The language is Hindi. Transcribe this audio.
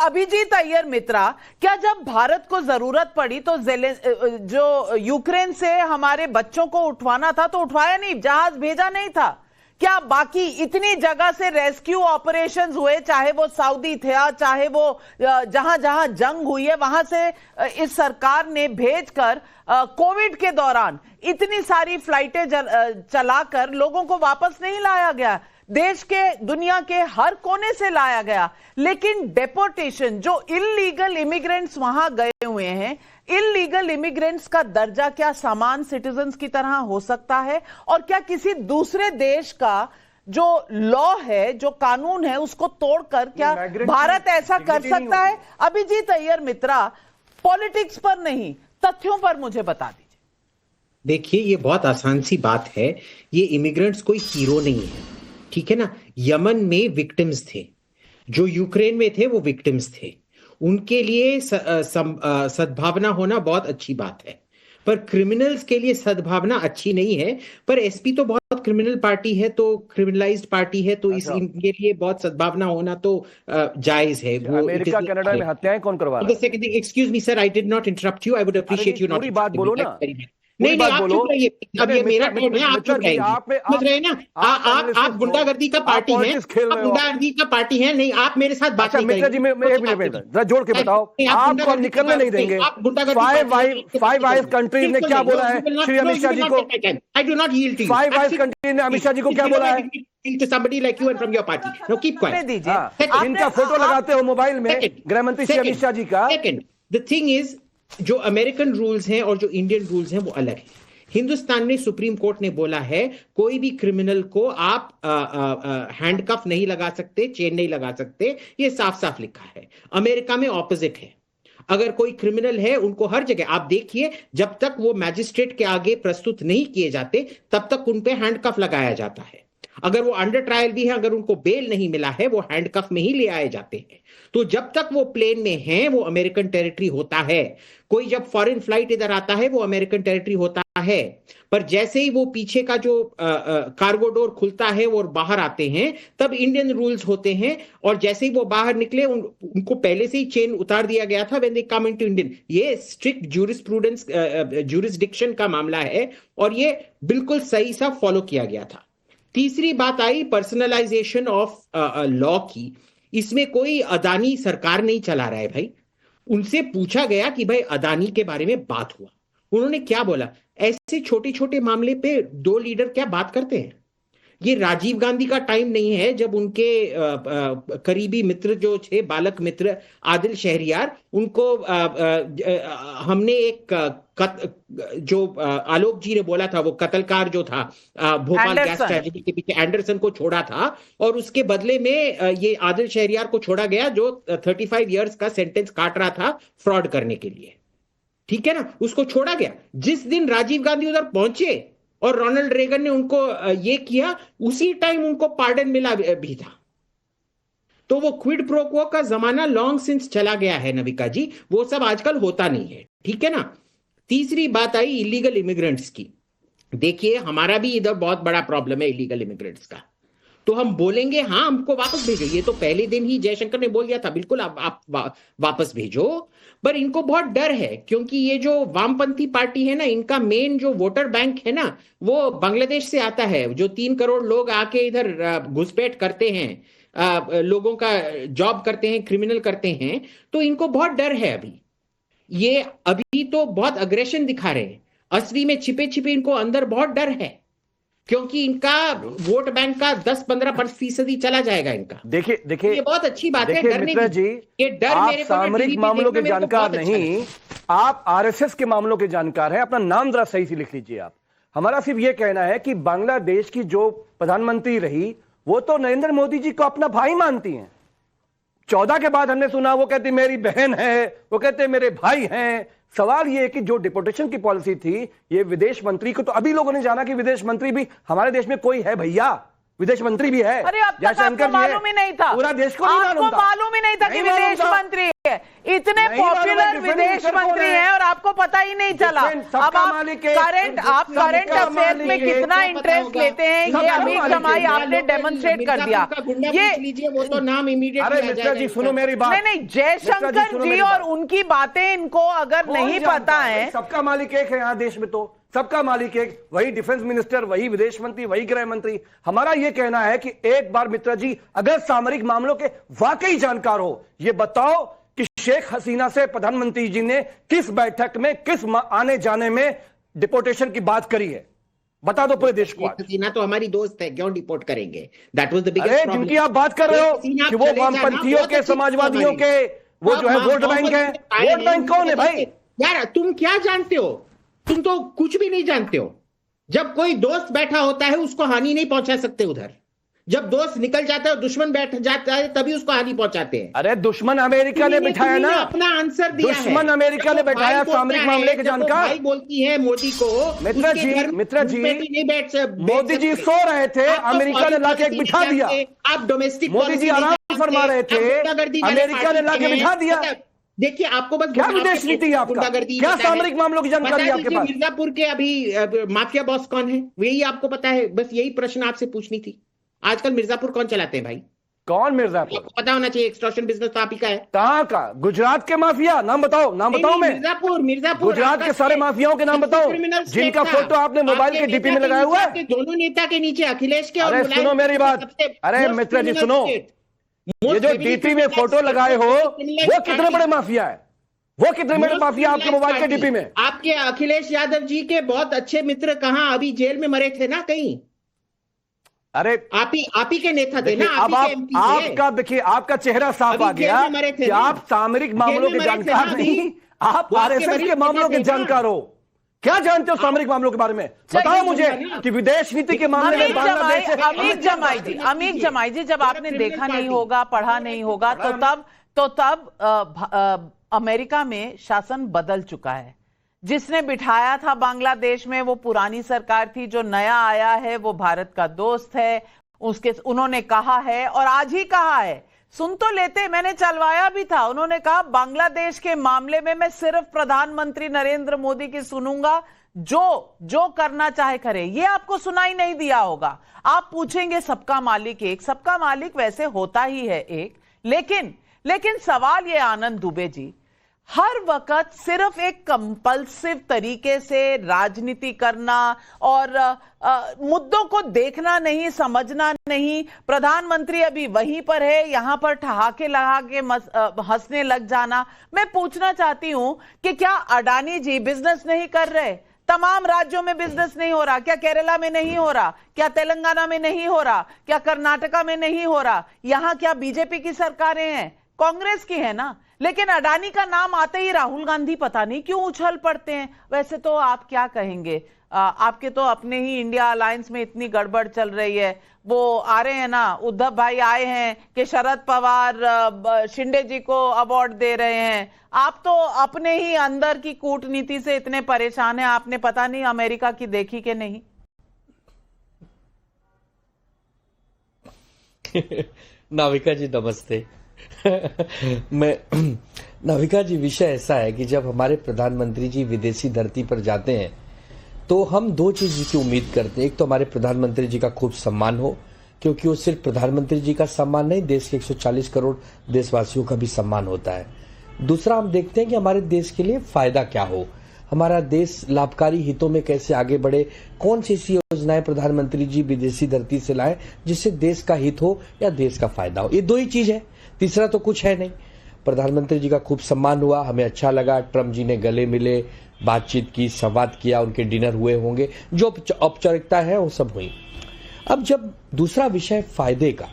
अभिजीत अय्यर मित्रा, क्या जब भारत को जरूरत पड़ी तो जो यूक्रेन से हमारे बच्चों को उठवाना था तो उठवाया नहीं, जहाज भेजा नहीं था? क्या बाकी इतनी जगह से रेस्क्यू ऑपरेशंस हुए, चाहे वो सऊदी थे, चाहे वो जहां जहां जंग हुई है वहां से इस सरकार ने भेजकर कोविड के दौरान इतनी सारी फ्लाइटें चलाकर लोगों को वापस नहीं लाया गया? देश के दुनिया के हर कोने से लाया गया, लेकिन डेपोर्टेशन, जो इल्लीगल इमिग्रेंट्स वहां गए हुए हैं, इल्लीगल इमिग्रेंट्स का दर्जा क्या सामान्य सिटीजन्स की तरह हो सकता है? और क्या किसी दूसरे देश का जो लॉ है, जो कानून है, उसको तोड़कर क्या भारत ऐसा कर सकता है? अभिजीत अय्यर मित्रा, पॉलिटिक्स पर नहीं, तथ्यों पर मुझे बता दीजिए। देखिए, ये बहुत आसान सी बात है। ये इमिग्रेंट्स कोई हीरो नहीं है, ठीक है ना। यमन में विक्टिम्स थे, जो यूक्रेन में थे वो विक्टिम्स थे। उनके लिए सद्भावना होना बहुत अच्छी बात है, पर क्रिमिनल्स के लिए सद्भावना अच्छी नहीं है। पर एसपी तो बहुत क्रिमिनल पार्टी है, तो क्रिमिनलाइज्ड पार्टी है, तो इनके लिए बहुत सद्भावना होना तो जायज है। वो अमेरिका कनाडा में हत्याएं कौन करवा रहा है? Excuse me sir, I did not interrupt you, I would appreciate you not. पूरी बात बोलो ना। नहीं, आप चुप रहिए। अब ये मेरा टर्न है, आप चुप रहिए। समझ रहे हैं ना, आप गुंडागर्दी का पार्टी है, आप गुंडागर्दी का पार्टी है। नहीं, आप मेरे साथ बात नहीं करेंगे। मित्रा जी, मैं एक मिनट जरा जोड़ के बताओ, आपको हम निकलने नहीं देंगे। फाइव आइज कंट्री ने क्या बोला है श्री अमित शाह जी को? I do not yield to you. Five eyes country ने अमित शाह जी को क्या बोला है? To somebody like you and from your party. No, keep quiet. इनका फोटो लगाते हो मोबाइल में गृह मंत्री श्री अमित शाह जी का। Second, the thing is, जो अमेरिकन रूल्स हैं और जो इंडियन रूल्स हैं वो अलग है। हिंदुस्तान में सुप्रीम कोर्ट ने बोला है कोई भी क्रिमिनल को आप हैंडकफ नहीं लगा सकते, चेन नहीं लगा सकते, ये साफ साफ लिखा है। अमेरिका में ऑपोजिट है। अगर कोई क्रिमिनल है, उनको हर जगह आप देखिए, जब तक वो मैजिस्ट्रेट के आगे प्रस्तुत नहीं किए जाते तब तक उन पे हैंडकफ लगाया जाता है। अगर वो अंडर ट्रायल भी है, अगर उनको बेल नहीं मिला है, वो हैंडकफ में ही ले आए जाते हैं। तो जब तक वो प्लेन में हैं, वो अमेरिकन टेरिटरी होता है। कोई जब फॉरेन फ्लाइट इधर आता है, वो अमेरिकन टेरिटरी होता है। पर जैसे ही वो पीछे का जो कार्गो डोर खुलता है और बाहर आते हैं, तब इंडियन रूल्स होते हैं। और जैसे ही वो बाहर निकले, उनको पहले से ही चेन उतार दिया गया था when they come into Indian. ये स्ट्रिक्ट ज्यूरिस्प्रूडेंस, ज्यूरिसडिक्शन का मामला है, और ये बिल्कुल सही सा फॉलो किया गया था। तीसरी बात आई पर्सनलाइजेशन ऑफ लॉ की। इसमें कोई अदानी सरकार नहीं चला रहा है भाई। उनसे पूछा गया कि भाई अदानी के बारे में बात हुआ, उन्होंने क्या बोला? ऐसे छोटे छोटे मामले पे दो लीडर क्या बात करते हैं? ये राजीव गांधी का टाइम नहीं है जब उनके करीबी मित्र जो थे, बालक मित्र आदिल शहरियार, उनको हमने एक जो आलोक जी ने बोला था, वो कत्लकार जो था भोपाल गैस ट्रेजेडी के पीछे, एंडरसन को छोड़ा था, और उसके बदले में ये आदिल शहरियार को छोड़ा गया जो 35 इयर्स का सेंटेंस काट रहा था फ्रॉड करने के लिए, ठीक है ना। उसको छोड़ा गया। जिस दिन राजीव गांधी उधर पहुंचे और रोनाल्ड रेगन ने उनको ये किया, उसी टाइम उनको पार्डन मिला भी था। तो वो क्विड प्रो क्वो का जमाना लॉन्ग सिंस चला गया है नविका जी, वो सब आजकल होता नहीं है, ठीक है ना। तीसरी बात आई इलीगल इमिग्रेंट्स की। देखिए, हमारा भी इधर बहुत बड़ा प्रॉब्लम है इलीगल इमिग्रेंट्स का। तो हम बोलेंगे हाँ हमको वापस भेजो, ये तो पहले दिन ही जयशंकर ने बोल दिया था, बिल्कुल आप वापस भेजो। पर इनको बहुत डर है, क्योंकि ये जो वामपंथी पार्टी है ना, इनका मेन जो वोटर बैंक है ना, वो बांग्लादेश से आता है। जो 3 करोड़ लोग आके इधर घुसपैठ करते हैं, लोगों का जॉब करते हैं, क्रिमिनल करते हैं, तो इनको बहुत डर है। ये अभी तो बहुत अग्रेशन दिखा रहे हैं, असली में छिपे छिपे इनको अंदर बहुत डर है, क्योंकि इनका वोट बैंक का 10-15% चला जाएगा इनका। देखिए ये बहुत अच्छी बात है। मित्रा जी, ये डर आप मेरे सामरिक मामलों के जानकार नहीं, आप आरएसएस के मामलों के जानकार हैं। अपना नाम जरा सही से लिख लीजिए आप। हमारा सिर्फ ये कहना है कि बांग्लादेश की जो प्रधानमंत्री रही, वो तो नरेंद्र मोदी जी को अपना भाई मानती हैं। 14 के बाद हमने सुना वो कहती मेरी बहन है, वो कहते मेरे भाई हैं। सवाल ये है कि जो डिपोर्टेशन की पॉलिसी थी, ये विदेश मंत्री को, तो अभी लोगों ने जाना कि विदेश मंत्री भी हमारे देश में कोई है भैया, विदेश मंत्री भी है। अरे अब तक आपको मालूम ही नहीं था, पूरा देश को नहीं आपको मालूम ही नहीं था कि विदेश मंत्री है, इतने पॉपुलर विदेश मंत्री हैं और आपको पता ही नहीं चला। अब आप करंट अफेयर में कितना इंटरेस्ट लेते हैं ये अमीर जमाई आपने डेमोन्स्ट्रेट कर दिया। ये वो तो नाम इमीडिएट। अरे मिश्रा जी सुनो मेरी बात। नहीं, जयशंकर जी और उनकी बातें इनको अगर नहीं पता है। सबका मालिक एक है यहाँ देश में, तो सबका मालिक एक, वही डिफेंस मिनिस्टर, वही विदेश मंत्री, वही गृह मंत्री। हमारा यह कहना है कि एक बार मित्रा जी अगर सामरिक मामलों के वाकई जानकार हो, ये बताओ कि शेख हसीना से प्रधानमंत्री जी ने किस बैठक में, किस आने जाने में डिपोर्टेशन की बात करी है, बता दो पूरे देश को। हसीना तो हमारी दोस्त है, क्यों डिपोर्ट करेंगे? That was the biggest problem. जिनकी आप बात कर रहे हो कि वो वामपंथियों के, समाजवादियों के, वो जो है वोट बैंक है। वोट बैंक कौन है भाई? यार तुम क्या जानते हो? तुम तो कुछ भी नहीं जानते हो। जब कोई दोस्त बैठा होता है उसको हानि नहीं पहुंचा सकते उधर। जब दोस्त निकल जाता है और दुश्मन बैठ जाता है तभी उसको हानि पहुंचाते हैं। अरे दुश्मन अमेरिका ने बिठाया ना, अपना आंसर दिया है। दुश्मन अमेरिका ने बिठाया सामरिक मामले के जानकार। भाई बोलती है मोदी को, मित्रा जी नहीं बैठ मोदी जी सो रहे थे, अमेरिका ने लाके एक बिठा दिया। आप डोमेस्टिक मोदी जी आराम फरमा रहे थे, अमेरिका ने लाके बिठा दिया। देखिए आपको बस क्या विदेश नीति आपका, क्या सामरिक मामलों की जानकारी आपके पास? मिर्जापुर के अभी माफिया बॉस कौन है यही आपको पता है? बस यही प्रश्न आपसे पूछनी थी। आजकल मिर्जापुर कौन चलाते हैं भाई? कौन मिर्जापुर? आपको पता होना चाहिए। एक्सटॉर्शन बिजनेस तो आप ही का है। कहाँ का? गुजरात के माफिया नाम बताओ, नाम बताओ। मैं मिर्जापुर गुजरात के सारे माफियाओं के नाम बताओ जिनका फोटो आपने मोबाइल के डीपी में लगाया हुआ है। दोनों नेता के नीचे अखिलेश के। अरे सुनो मेरी बात, अरे मित्र जी सुनो, ये जो डीपी में फोटो लगाए हो वो कितने बड़े माफिया है? वो कितने बड़े माफिया आपके मोबाइल के डीपी में? आपके अखिलेश यादव जी के बहुत अच्छे मित्र कहाँ अभी जेल में मरे थे ना कहीं। अरे आप ही के नेता थे ना। अब आपका देखिए, आपका चेहरा साफ आ गया कि आप सामरिक मामलों के जानकार नहीं, आप आरएसएस के मामलों के जानकार हो। क्या जानते हो सामरिक मामलों के बारे में? बताओ मुझे कि विदेश नीति के मामले में बांग्लादेश। अमीर जमाई जी, जब आपने देखा नहीं होगा, पढ़ा नहीं होगा, तो तब अमेरिका में शासन बदल चुका है। जिसने बिठाया था बांग्लादेश में वो पुरानी सरकार थी, जो नया आया है वो भारत का दोस्त है। उन्होंने कहा है और आज ही कहा है, सुन तो लेते, मैंने चलवाया भी था। उन्होंने कहा बांग्लादेश के मामले में मैं सिर्फ प्रधानमंत्री नरेंद्र मोदी की सुनूंगा, जो करना चाहे करे। ये आपको सुनाई नहीं दिया होगा। आप पूछेंगे सबका मालिक एक, सबका मालिक वैसे होता ही है एक, लेकिन सवाल ये आनंद दुबे जी, हर वक्त सिर्फ एक कंपल्सिव तरीके से राजनीति करना और मुद्दों को देखना नहीं, समझना नहीं। प्रधानमंत्री अभी वहीं पर है, यहां पर ठहाके लगा के हंसने लग जाना। मैं पूछना चाहती हूं कि क्या अडानी जी बिजनेस नहीं कर रहे? तमाम राज्यों में बिजनेस नहीं हो रहा? क्या केरला में नहीं हो रहा? क्या तेलंगाना में नहीं हो रहा? क्या कर्नाटका में नहीं हो रहा? यहां क्या बीजेपी की सरकारें हैं? कांग्रेस की है ना। लेकिन अडानी का नाम आते ही राहुल गांधी पता नहीं क्यों उछल पड़ते हैं। वैसे तो आप क्या कहेंगे, आपके तो अपने ही इंडिया अलायंस में इतनी गड़बड़ चल रही है। वो आ रहे हैं ना, उद्धव भाई आए हैं कि शरद पवार शिंदे जी को अवार्ड दे रहे हैं। आप तो अपने ही अंदर की कूटनीति से इतने परेशान हैं, आपने पता नहीं अमेरिका की देखी कि नहीं। नाविका जी नमस्ते। मैं नाविका जी, विषय ऐसा है कि जब हमारे प्रधानमंत्री जी विदेशी धरती पर जाते हैं तो हम दो चीज की उम्मीद करते हैं। एक तो हमारे प्रधानमंत्री जी का खूब सम्मान हो, क्योंकि वो सिर्फ प्रधानमंत्री जी का सम्मान नहीं, देश के 140 करोड़ देशवासियों का भी सम्मान होता है। दूसरा, हम देखते हैं कि हमारे देश के लिए फायदा क्या हो, हमारा देश लाभकारी हितों में कैसे आगे बढ़े, कौन सी ऐसी योजनाएं प्रधानमंत्री जी विदेशी धरती से लाए जिससे देश का हित हो या देश का फायदा हो। ये दो ही चीज है, तीसरा तो कुछ है नहीं। प्रधानमंत्री जी का खूब सम्मान हुआ, हमें अच्छा लगा। ट्रम्प जी ने गले मिले, बातचीत की, संवाद किया, उनके डिनर हुए होंगे, जो औपचारिकता है वो सब हुई। अब जब दूसरा विषय फायदे का,